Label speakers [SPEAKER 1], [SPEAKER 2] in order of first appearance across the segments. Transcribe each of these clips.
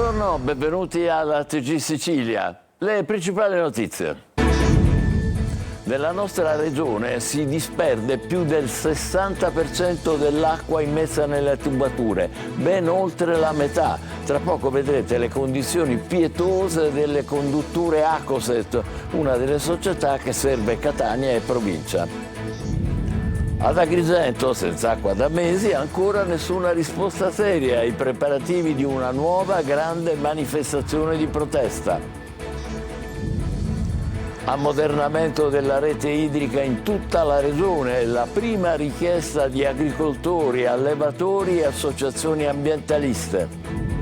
[SPEAKER 1] Buongiorno, benvenuti alla TG Sicilia. Le principali notizie. Nella nostra regione si disperde più del 60% dell'acqua immessa nelle tubature, ben oltre la metà. Tra poco vedrete le condizioni pietose delle condutture Acoset, una delle società che serve Catania e provincia. Ad Agrigento, senza acqua da mesi, ancora nessuna risposta seria ai preparativi di una nuova grande manifestazione di protesta. Ammodernamento della rete idrica in tutta la regione, la prima richiesta di agricoltori, allevatori e associazioni ambientaliste.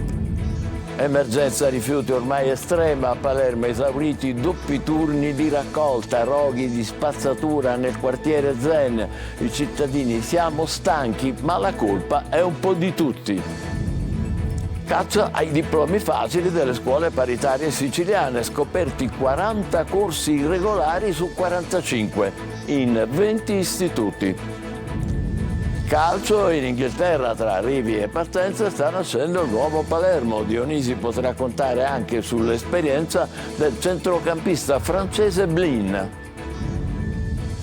[SPEAKER 1] Emergenza rifiuti ormai estrema a Palermo, esauriti doppi turni di raccolta, roghi di spazzatura nel quartiere Zen. I cittadini siamo stanchi, ma la colpa è un po' di tutti. Caccia ai diplomi facili delle scuole paritarie siciliane, scoperti 40 corsi irregolari su 45 in 20 istituti. Calcio in Inghilterra, tra arrivi e partenze sta nascendo il nuovo Palermo. Dionisi potrà contare anche sull'esperienza del centrocampista francese Blin.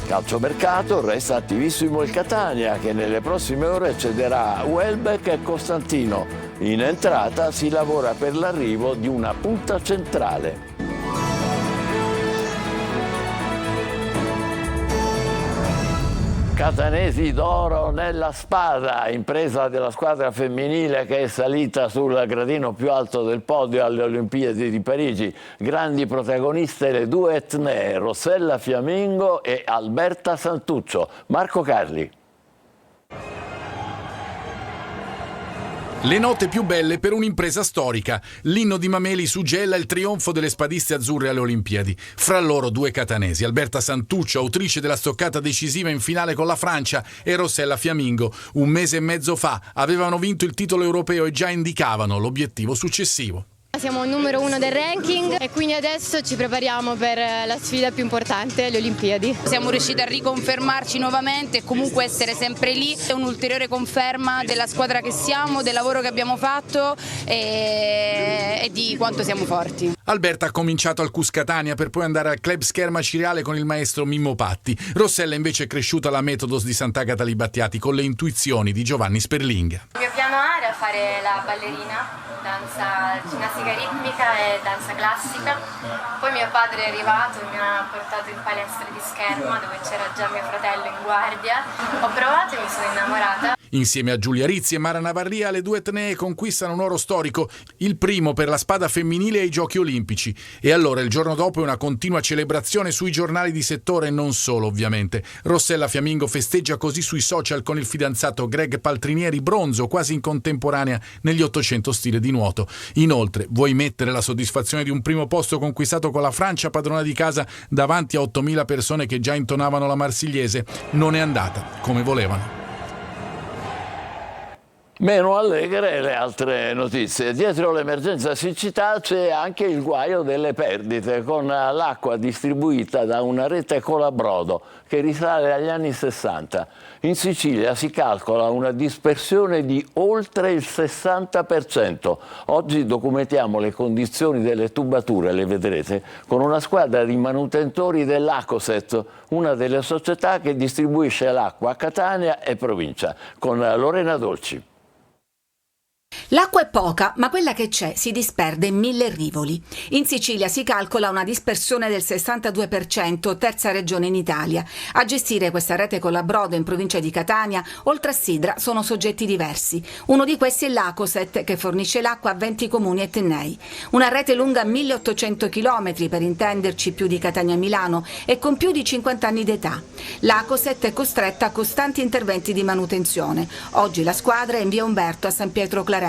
[SPEAKER 1] Calciomercato, resta attivissimo il Catania che nelle prossime ore cederà Welbeck e Costantino. In entrata si lavora per l'arrivo di una punta centrale. Catanesi d'oro nella spada, impresa della squadra femminile che è salita sul gradino più alto del podio alle Olimpiadi di Parigi. Grandi protagoniste le due etnee, Rossella Fiammingo e Alberta Santuccio. Marco Carli.
[SPEAKER 2] Le note più belle per un'impresa storica. L'inno di Mameli suggella il trionfo delle spadiste azzurre alle Olimpiadi. Fra loro due catanesi, Alberta Santuccio, autrice della stoccata decisiva in finale con la Francia, e Rossella Fiammingo. Un mese e mezzo fa avevano vinto il titolo europeo e già indicavano l'obiettivo successivo.
[SPEAKER 3] Siamo numero 1 del ranking e quindi adesso ci prepariamo per la sfida più importante, le Olimpiadi.
[SPEAKER 4] Siamo riusciti a riconfermarci nuovamente e comunque essere sempre lì. È un'ulteriore conferma della squadra che siamo, del lavoro che abbiamo fatto e di quanto siamo forti.
[SPEAKER 2] Alberta ha cominciato al CUS Catania per poi andare al Club Scherma Ciriale con il maestro Mimmo Patti. Rossella invece è cresciuta alla Metodos di Sant'Agata Libattiati con le intuizioni di Giovanni Sperlinga.
[SPEAKER 5] Il mio piano A era fare la ballerina, danza ginnastica ritmica e danza classica. Poi mio padre è arrivato e mi ha portato in palestra di Scherma dove c'era già mio fratello in guardia. Ho provato e mi sono innamorata.
[SPEAKER 2] Insieme a Giulia Rizzi e Mara Navarria le due etnee conquistano un oro storico, il primo per la spada femminile ai Giochi Olimpici. E allora il giorno dopo è una continua celebrazione sui giornali di settore e non solo ovviamente. Rossella Fiammingo festeggia così sui social con il fidanzato Greg Paltrinieri bronzo quasi in contemporanea negli 800 stile di nuoto. Inoltre, vuoi mettere la soddisfazione di un primo posto conquistato con la Francia padrona di casa davanti a 8.000 persone che già intonavano la marsigliese? Non è andata come volevano.
[SPEAKER 1] Meno allegre le altre notizie. Dietro l'emergenza siccità c'è anche il guaio delle perdite, con l'acqua distribuita da una rete colabrodo che risale agli anni 60. In Sicilia si calcola una dispersione di oltre il 60%. Oggi documentiamo le condizioni delle tubature, le vedrete, con una squadra di manutentori dell'Acoset, una delle società che distribuisce l'acqua a Catania e provincia, con Lorena Dolci.
[SPEAKER 6] L'acqua è poca, ma quella che c'è si disperde in 1000 rivoli. In Sicilia si calcola una dispersione del 62%, terza regione in Italia. A gestire questa rete colabrodo in provincia di Catania, oltre a Sidra, sono soggetti diversi. Uno di questi è l'Acoset, che fornisce l'acqua a 20 comuni etnei. Una rete lunga 1800 km, per intenderci più di Catania e Milano, e con più di 50 anni d'età. L'Acoset è costretta a costanti interventi di manutenzione. Oggi la squadra è in via Umberto a San Pietro Clarenza.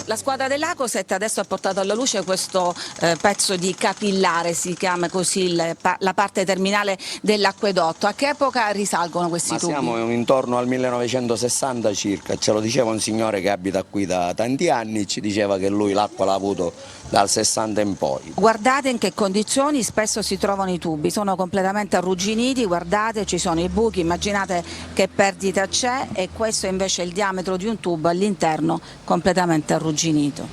[SPEAKER 6] La squadra dell'Acoset adesso ha portato alla luce questo pezzo di capillare, si chiama così la parte terminale dell'acquedotto. A che epoca risalgono questi tubi?
[SPEAKER 7] Siamo intorno al 1960 circa, ce lo diceva un signore che abita qui da tanti anni, ci diceva che lui l'acqua l'ha avuto dal 60 in poi.
[SPEAKER 6] Guardate in che condizioni spesso si trovano i tubi, sono completamente arrugginiti, guardate, ci sono i buchi, immaginate che perdita c'è, e questo invece è il diametro di un tubo all'interno completamente arrugginito.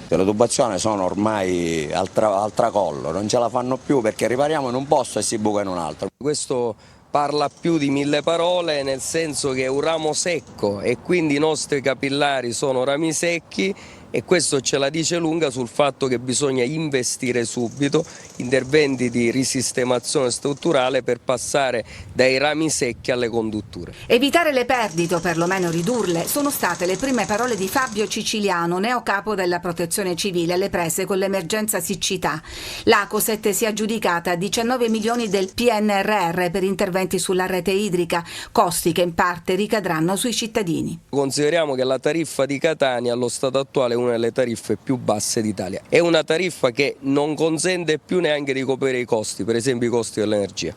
[SPEAKER 7] Le tubazioni sono ormai al tracollo, non ce la fanno più perché ripariamo in un posto e si buca in un altro.
[SPEAKER 8] Questo parla più di 1000 parole, nel senso che è un ramo secco e quindi i nostri capillari sono rami secchi, e questo ce la dice lunga sul fatto che bisogna investire subito interventi di risistemazione strutturale per passare dai rami secchi alle condutture.
[SPEAKER 6] Evitare le perdite o perlomeno ridurle sono state le prime parole di Fabio Ciciliano, neocapo della Protezione Civile, alle prese con l'emergenza siccità. L'Acoset si è aggiudicata 19 milioni del PNRR per interventi sulla rete idrica, costi che in parte ricadranno sui cittadini.
[SPEAKER 8] Consideriamo che la tariffa di Catania allo stato attuale è una delle tariffe più basse d'Italia. È una tariffa che non consente più neanche di coprire i costi, per esempio i costi dell'energia.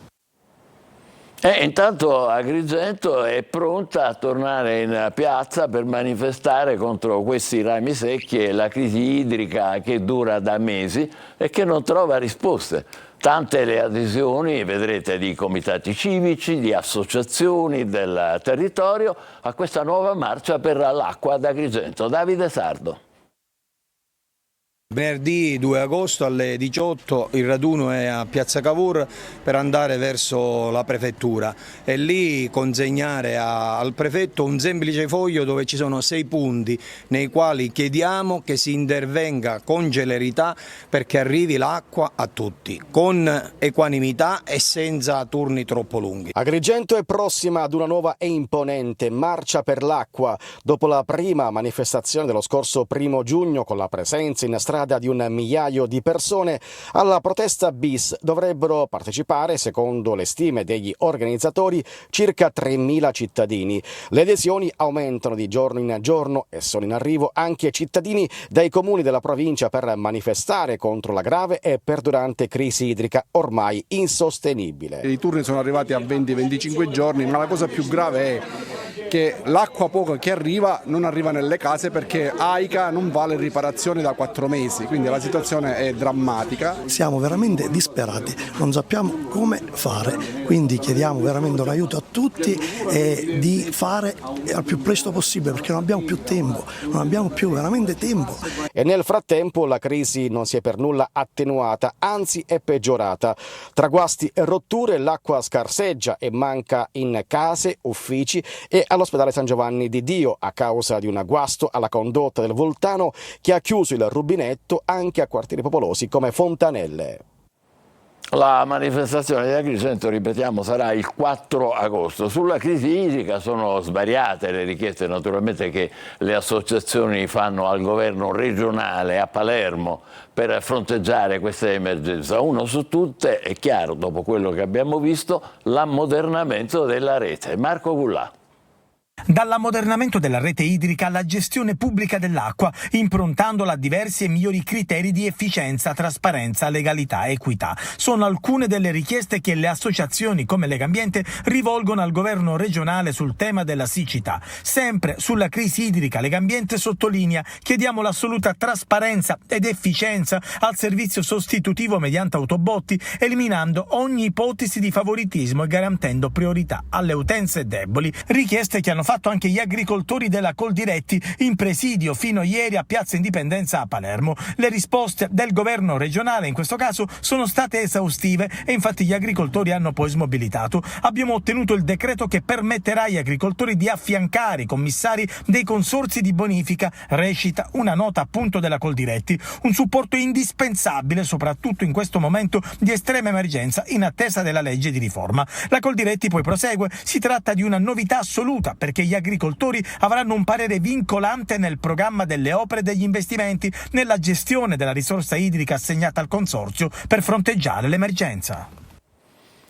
[SPEAKER 1] Intanto Agrigento è pronta a tornare in piazza per manifestare contro questi rami secchi e la crisi idrica che dura da mesi e che non trova risposte. Tante le adesioni, vedrete, di comitati civici, di associazioni del territorio a questa nuova marcia per l'acqua ad Agrigento. Davide Sardo.
[SPEAKER 9] Venerdì 2 agosto alle 18 il raduno è a Piazza Cavour per andare verso la prefettura e lì consegnare al prefetto un semplice foglio dove ci sono 6 punti nei quali chiediamo che si intervenga con celerità perché arrivi l'acqua a tutti, con equanimità e senza turni troppo lunghi.
[SPEAKER 10] Agrigento è prossima ad una nuova e imponente marcia per l'acqua dopo la prima manifestazione dello scorso 1 giugno con la presenza in strada di un migliaio di persone. Alla protesta bis dovrebbero partecipare, secondo le stime degli organizzatori, circa 3.000 cittadini. Le adesioni aumentano di giorno in giorno e sono in arrivo anche cittadini dai comuni della provincia per manifestare contro la grave e perdurante crisi idrica ormai insostenibile.
[SPEAKER 11] I turni sono arrivati a 20-25 giorni, ma la cosa più grave è che l'acqua poca che arriva non arriva nelle case perché AICA non vale riparazione da 4 mesi, quindi la situazione è drammatica.
[SPEAKER 12] Siamo veramente disperati, non sappiamo come fare, quindi chiediamo veramente un aiuto a tutti e di fare al più presto possibile perché non abbiamo più tempo, non abbiamo più veramente tempo.
[SPEAKER 10] E nel frattempo la crisi non si è per nulla attenuata, anzi è peggiorata. Tra guasti e rotture l'acqua scarseggia e manca in case, uffici e all'ospedale San Giovanni di Dio a causa di un guasto alla condotta del Voltano che ha chiuso il rubinetto anche a quartieri popolosi come Fontanelle.
[SPEAKER 1] La manifestazione di Agrigento, ripetiamo, sarà il 4 agosto. Sulla crisi idrica sono svariate le richieste naturalmente che le associazioni fanno al governo regionale a Palermo per fronteggiare questa emergenza. Uno su tutte è chiaro, dopo quello che abbiamo visto, l'ammodernamento della rete. Marco Gullà.
[SPEAKER 13] Dall'ammodernamento della rete idrica alla gestione pubblica dell'acqua, improntandola a diversi e migliori criteri di efficienza, trasparenza, legalità e equità. Sono alcune delle richieste che le associazioni come Legambiente rivolgono al governo regionale sul tema della siccità. Sempre sulla crisi idrica, Legambiente sottolinea: chiediamo l'assoluta trasparenza ed efficienza al servizio sostitutivo mediante autobotti, eliminando ogni ipotesi di favoritismo e garantendo priorità alle utenze deboli. Richieste che hanno fatto anche gli agricoltori della Coldiretti in presidio fino ieri a Piazza Indipendenza a Palermo. Le risposte del governo regionale in questo caso sono state esaustive e infatti gli agricoltori hanno poi smobilitato. Abbiamo ottenuto il decreto che permetterà agli agricoltori di affiancare i commissari dei consorzi di bonifica, recita una nota appunto della Coldiretti, un supporto indispensabile soprattutto in questo momento di estrema emergenza in attesa della legge di riforma. La Coldiretti poi prosegue: si tratta di una novità assoluta perché gli agricoltori avranno un parere vincolante nel programma delle opere e degli investimenti nella gestione della risorsa idrica assegnata al consorzio per fronteggiare l'emergenza.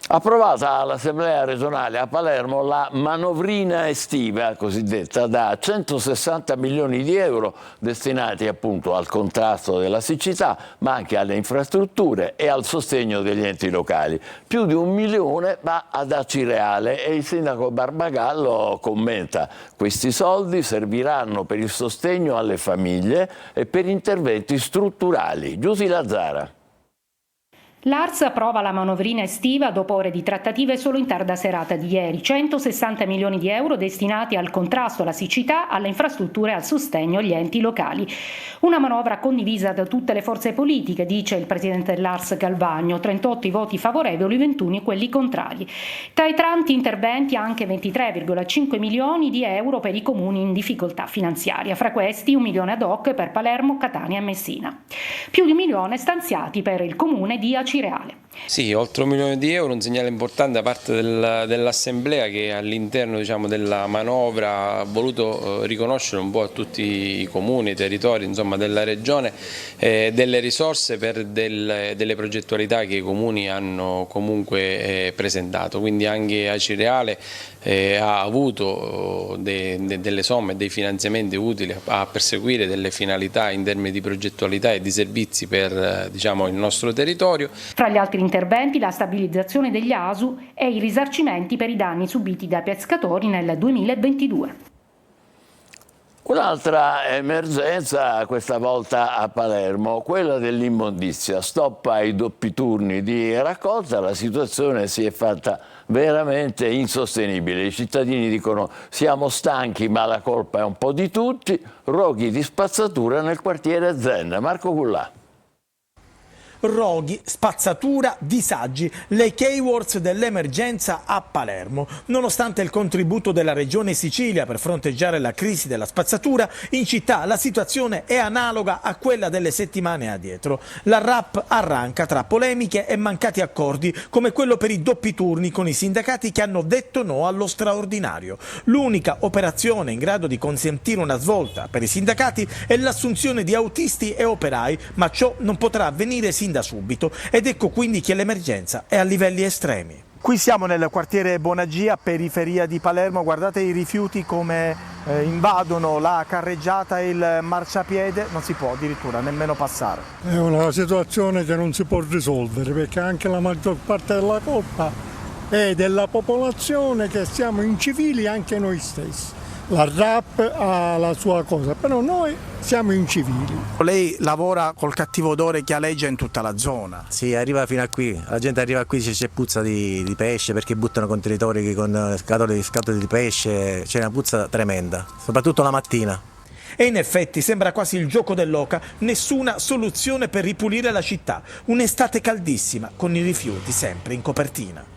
[SPEAKER 1] Approvata all'Assemblea regionale a Palermo la manovrina estiva cosiddetta da 160 milioni di euro destinati appunto al contrasto della siccità, ma anche alle infrastrutture e al sostegno degli enti locali. Più di 1 milione va ad Acireale e il sindaco Barbagallo commenta: questi soldi serviranno per il sostegno alle famiglie e per interventi strutturali. Giusy Lazzara.
[SPEAKER 14] L'ARS approva la manovrina estiva dopo ore di trattative solo in tarda serata di ieri. 160 milioni di euro destinati al contrasto alla siccità, alle infrastrutture e al sostegno agli enti locali. Una manovra condivisa da tutte le forze politiche, dice il presidente dell'ARS Galvagno. 38 i voti favorevoli, 21 quelli contrari. Tra i tanti interventi anche 23,5 milioni di euro per i comuni in difficoltà finanziaria. Fra questi 1 milione ad hoc per Palermo, Catania e Messina. Più di 1 milione stanziati per il comune di Acireale.
[SPEAKER 8] Sì, oltre 1 milione di euro, un segnale importante da parte dell'Assemblea che all'interno della manovra ha voluto riconoscere un po' a tutti i comuni, i territori della regione delle risorse per delle progettualità che i comuni hanno comunque presentato, quindi anche Acireale ha avuto delle somme, dei finanziamenti utili a perseguire delle finalità in termini di progettualità e di servizi per il nostro territorio.
[SPEAKER 14] Fra gli altri interventi la stabilizzazione degli ASU e i risarcimenti per i danni subiti dai pescatori nel 2022.
[SPEAKER 1] Un'altra emergenza, questa volta a Palermo, quella dell'immondizia. Stop ai doppi turni di raccolta, la situazione si è fatta veramente insostenibile. I cittadini dicono: siamo stanchi ma la colpa è un po' di tutti. Roghi di spazzatura nel quartiere Zen. Marco Cullà.
[SPEAKER 13] Roghi, spazzatura, disagi, le keywords dell'emergenza a Palermo. Nonostante il contributo della Regione Sicilia per fronteggiare la crisi della spazzatura, in città la situazione è analoga a quella delle settimane addietro. La RAP arranca tra polemiche e mancati accordi, come quello per i doppi turni con i sindacati che hanno detto no allo straordinario. L'unica operazione in grado di consentire una svolta per i sindacati è l'assunzione di autisti e operai, ma ciò non potrà avvenire sin da subito ed ecco quindi che l'emergenza è a livelli estremi. Qui siamo nel quartiere Bonagia, periferia di Palermo. Guardate i rifiuti come invadono la carreggiata e il marciapiede, non si può addirittura nemmeno passare.
[SPEAKER 15] È una situazione che non si può risolvere perché anche la maggior parte della colpa è della popolazione, che siamo incivili anche noi stessi. La RAP ha la sua cosa, però noi siamo incivili.
[SPEAKER 13] Lei lavora col cattivo odore che aleggia in tutta la zona.
[SPEAKER 16] Sì, arriva fino a qui, la gente arriva qui, c'è puzza di pesce perché buttano contenitori con scatole di pesce, c'è una puzza tremenda, soprattutto la mattina.
[SPEAKER 13] E in effetti sembra quasi il gioco dell'oca, nessuna soluzione per ripulire la città. Un'estate caldissima con i rifiuti sempre in copertina.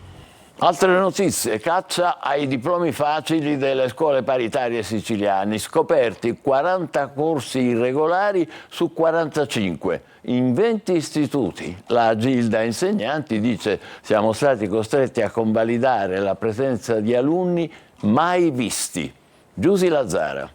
[SPEAKER 1] Altre notizie: caccia ai diplomi facili delle scuole paritarie siciliane, scoperti 40 corsi irregolari su 45 in 20 istituti. La Gilda Insegnanti dice: siamo stati costretti a convalidare la presenza di alunni mai visti. Giusy Lazzara.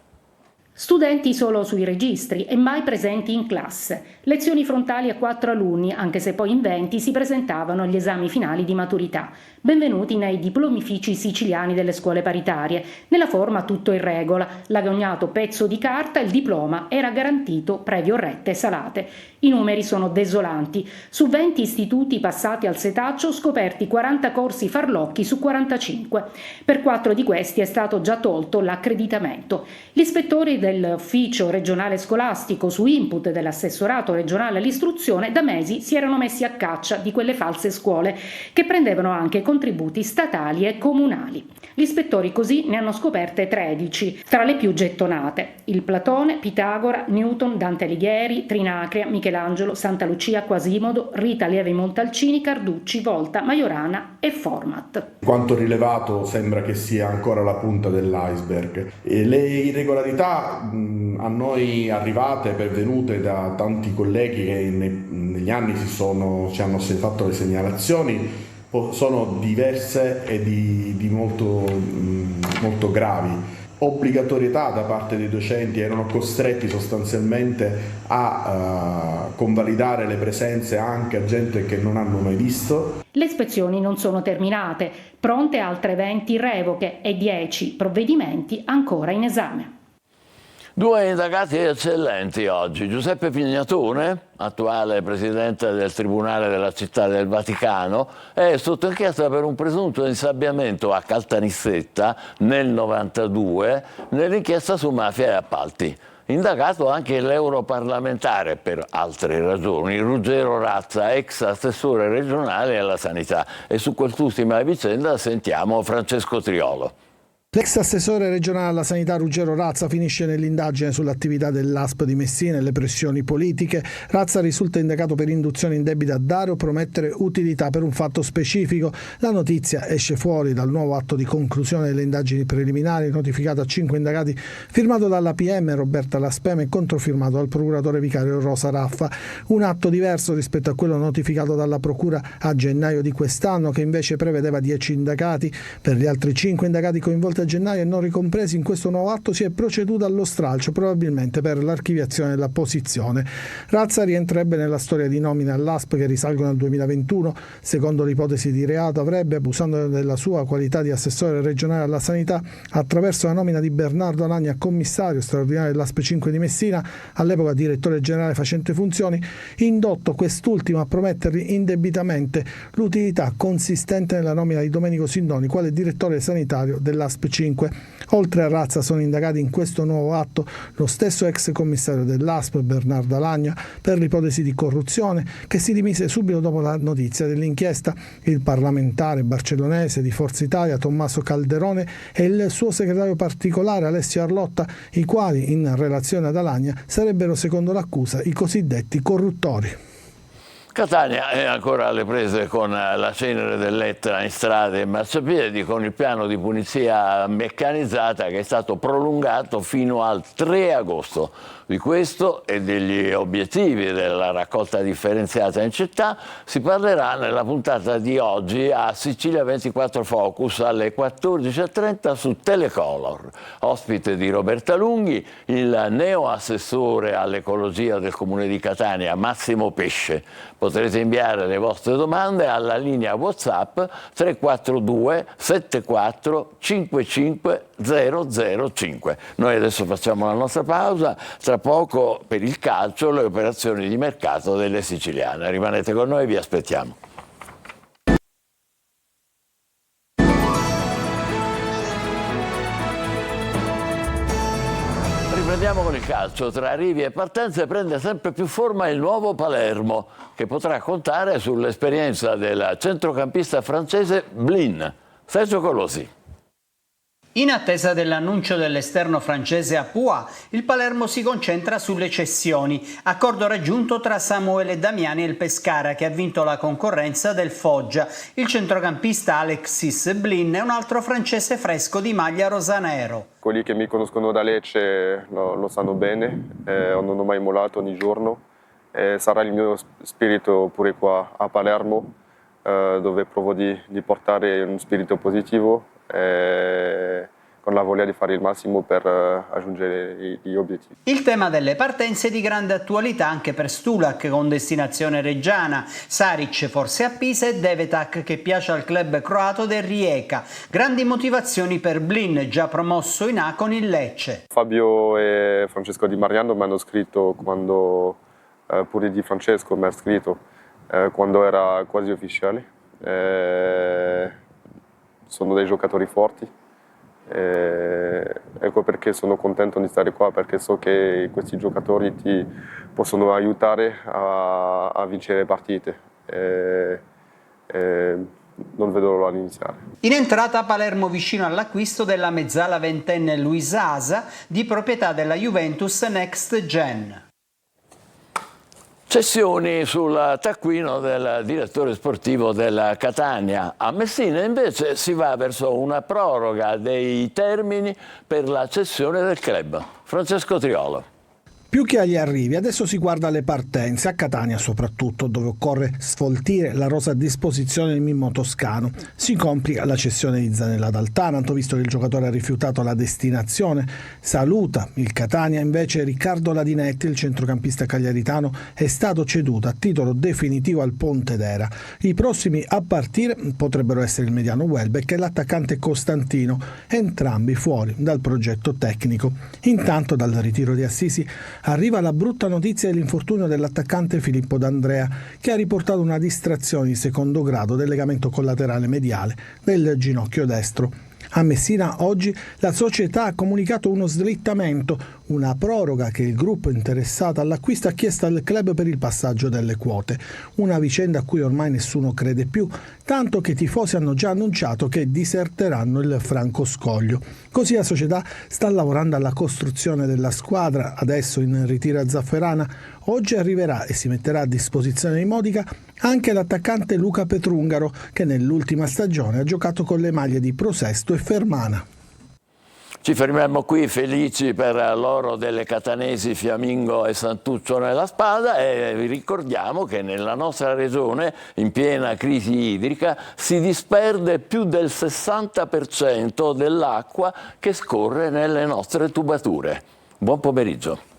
[SPEAKER 14] Studenti solo sui registri e mai presenti in classe. Lezioni frontali a 4 alunni, anche se poi in 20 si presentavano agli esami finali di maturità. Benvenuti nei diplomifici siciliani delle scuole paritarie. Nella forma tutto in regola. L'agognato pezzo di carta, il diploma, era garantito previo rette salate. I numeri sono desolanti. Su 20 istituti passati al setaccio, scoperti 40 corsi farlocchi su 45. Per 4 di questi è stato già tolto l'accreditamento. Gli ispettori dell'ufficio regionale scolastico, su input dell'assessorato regionale all'istruzione, da mesi si erano messi a caccia di quelle false scuole che prendevano anche contributi statali e comunali. Gli ispettori così ne hanno scoperte 13, tra le più gettonate: il Platone, Pitagora, Newton, Dante Alighieri, Trinacria, Michelangelo, Santa Lucia, Quasimodo, Rita Levi Montalcini, Carducci, Volta, Majorana e Format.
[SPEAKER 17] Quanto rilevato sembra che sia ancora la punta dell'iceberg. Le irregolarità a noi arrivate, pervenute da tanti colleghi che negli anni ci hanno fatto le segnalazioni, sono diverse e di molto gravi. obbligatorietà da parte dei docenti, erano costretti sostanzialmente a convalidare le presenze anche a gente che non hanno mai visto.
[SPEAKER 14] Le ispezioni non sono terminate, pronte altre 20 revoche e 10 provvedimenti ancora in esame.
[SPEAKER 1] 2 indagati eccellenti oggi. Giuseppe Pignatone, attuale presidente del Tribunale della Città del Vaticano, è sotto inchiesta per un presunto insabbiamento a Caltanissetta nel 92 nell'inchiesta su mafia e appalti. Indagato anche l'europarlamentare, per altre ragioni, Ruggero Razza, ex assessore regionale alla sanità. E su quest'ultima vicenda sentiamo Francesco Triolo.
[SPEAKER 18] L'ex assessore regionale alla sanità Ruggero Razza finisce nell'indagine sull'attività dell'ASP di Messina e le pressioni politiche. Razza risulta indagato per induzione indebita a dare o promettere utilità per un fatto specifico. La notizia esce fuori dal nuovo atto di conclusione delle indagini preliminari notificato a 5 indagati, firmato dalla PM Roberta Laspema e controfirmato dal procuratore vicario Rosa Raffa. Un atto diverso rispetto a quello notificato dalla procura a gennaio di quest'anno, che invece prevedeva 10 indagati. Per gli altri 5 indagati coinvolti a gennaio e non ricompresi in questo nuovo atto si è proceduto allo stralcio, probabilmente per l'archiviazione della posizione. Razza rientrerebbe nella storia di nomine all'ASP che risalgono al 2021. Secondo l'ipotesi di reato avrebbe, abusando della sua qualità di assessore regionale alla sanità, attraverso la nomina di Bernardo Alagna commissario straordinario dell'ASP 5 di Messina, all'epoca direttore generale facente funzioni, indotto quest'ultimo a promettergli indebitamente l'utilità consistente nella nomina di Domenico Sindoni quale direttore sanitario dell'ASP 5. Oltre a Razza sono indagati in questo nuovo atto lo stesso ex commissario dell'ASP Bernardo Alagna per l'ipotesi di corruzione, che si dimise subito dopo la notizia dell'inchiesta, il parlamentare barcellonese di Forza Italia Tommaso Calderone e il suo segretario particolare Alessio Arlotta, i quali in relazione ad Alagna sarebbero, secondo l'accusa, i cosiddetti corruttori.
[SPEAKER 1] Catania è ancora alle prese con la cenere dell'Etna in strade e marciapiedi, con il piano di pulizia meccanizzata che è stato prolungato fino al 3 agosto. Di questo e degli obiettivi della raccolta differenziata in città si parlerà nella puntata di oggi a Sicilia 24 Focus alle 14.30 su Telecolor. Ospite di Roberta Lunghi, il neo-assessore all'ecologia del Comune di Catania, Massimo Pesce. Potrete inviare le vostre domande alla linea WhatsApp 342 74 55 005. Noi adesso facciamo la nostra pausa, tra poco per il calcio le operazioni di mercato delle siciliane. Rimanete con noi, vi aspettiamo. Riprendiamo con il calcio. Tra arrivi e partenze prende sempre più forma il nuovo Palermo, che potrà contare sull'esperienza del centrocampista francese Blin. Sergio Colosi.
[SPEAKER 19] In attesa dell'annuncio dell'esterno francese Apois, il Palermo si concentra sulle cessioni. Accordo raggiunto tra Samuele Damiani e il Pescara, che ha vinto la concorrenza del Foggia. Il centrocampista Alexis Blin è un altro francese fresco di maglia rosanero.
[SPEAKER 20] Quelli che mi conoscono da Lecce lo sanno bene, non ho mai mollato ogni giorno. Sarà il mio spirito pure qua a Palermo, dove provo di portare un spirito positivo, con la voglia di fare il massimo per raggiungere gli obiettivi.
[SPEAKER 19] Il tema delle partenze è di grande attualità anche per Stulac, con destinazione reggiana, Saric forse a Pisa e Devetak che piace al club croato del Rijeka. Grandi motivazioni per Blin, già promosso in A con il Lecce.
[SPEAKER 20] Fabio e Francesco Di Mariano mi hanno scritto quando, pure Di Francesco mi ha scritto quando era quasi ufficiale. Sono dei giocatori forti, ecco perché sono contento di stare qua, perché so che questi giocatori ti possono aiutare a vincere le partite. Non vedo l'ora di iniziare.
[SPEAKER 19] In entrata Palermo vicino all'acquisto della mezzala ventenne Luisa Asa, di proprietà della Juventus Next Gen.
[SPEAKER 1] Cessioni sul taccuino del direttore sportivo del Catania. A Messina invece si va verso una proroga dei termini per la cessione del club. Francesco Triolo.
[SPEAKER 18] Più che agli arrivi, adesso si guarda alle partenze, a Catania soprattutto, dove occorre sfoltire la rosa a disposizione del Mimmo Toscano. Si complica la cessione di Zanella dal Taranto, visto che il giocatore ha rifiutato la destinazione. Saluta il Catania invece Riccardo Ladinetti, il centrocampista cagliaritano, è stato ceduto a titolo definitivo al Pontedera. I prossimi a partire potrebbero essere il mediano Welbeck e l'attaccante Costantino, entrambi fuori dal progetto tecnico. Intanto dal ritiro di Assisi arriva la brutta notizia dell'infortunio dell'attaccante Filippo D'Andrea, che ha riportato una distrazione di secondo grado del legamento collaterale mediale del ginocchio destro. A Messina oggi la società ha comunicato uno slittamento, una proroga che il gruppo interessato all'acquisto ha chiesto al club per il passaggio delle quote. Una vicenda a cui ormai nessuno crede più, tanto che i tifosi hanno già annunciato che diserteranno il Francoscoglio. Così la società sta lavorando alla costruzione della squadra, adesso in ritiro a Zafferana. Oggi arriverà e si metterà a disposizione di Modica anche l'attaccante Luca Petrungaro, che nell'ultima stagione ha giocato con le maglie di Prosesto e Fermana.
[SPEAKER 1] Ci fermiamo qui felici per l'oro delle catanesi Fiammingo e Santuccio nella Spada e vi ricordiamo che nella nostra regione, in piena crisi idrica, si disperde più del 60% dell'acqua che scorre nelle nostre tubature. Buon pomeriggio.